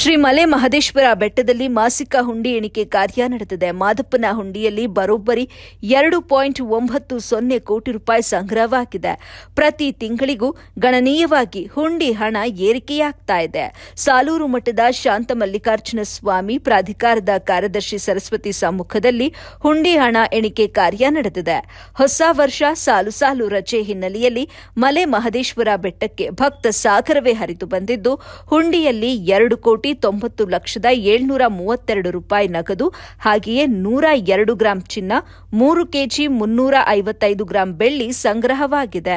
ಶ್ರೀ ಮಲೆ ಮಹದೇಶ್ವರ ಬೆಟ್ಟದಲ್ಲಿ ಮಾಸಿಕ ಹುಂಡಿ ಎಣಿಕೆ ಕಾರ್ಯ ನಡೆದಿದೆ. ಮಾದಪ್ಪನ ಹುಂಡಿಯಲ್ಲಿ ಬರೋಬ್ಬರಿ 2.90 ಕೋಟಿ ರೂಪಾಯಿ ಸಂಗ್ರಹವಾಗಿದೆ. ಪ್ರತಿ ತಿಂಗಳಿಗೂ ಗಣನೀಯವಾಗಿ ಹುಂಡಿ ಹಣ ಏರಿಕೆಯಾಗ್ತಾ ಇದೆ. ಸಾಲೂರು ಮಠದ ಶಾಂತ ಮಲ್ಲಿಕಾರ್ಜುನ ಸ್ವಾಮಿ ಪ್ರಾಧಿಕಾರದ ಕಾರ್ಯದರ್ಶಿ ಸರಸ್ವತಿ ಸಮ್ಮುಖದಲ್ಲಿ ಹುಂಡಿ ಹಣ ಎಣಿಕೆ ಕಾರ್ಯ ನಡೆದಿದೆ. ಹೊಸ ವರ್ಷ ಸಾಲು ಸಾಲು ರಜೆ ಹಿನ್ನೆಲೆಯಲ್ಲಿ ಮಲೆ ಮಹದೇಶ್ವರ ಬೆಟ್ಟಕ್ಕೆ ಭಕ್ತ ಸಾಗರವೇ ಹರಿದು ಬಂದಿದ್ದು, ಹುಂಡಿಯಲ್ಲಿ 2,90,732 ರೂಪಾಯಿ ನಗದು, ಹಾಗೆಯೇ 102 ಗ್ರಾಂ ಚಿನ್ನ, 3 ಕೆಜಿ 355 ಗ್ರಾಂ ಬೆಳ್ಳಿ ಸಂಗ್ರಹವಾಗಿದೆ.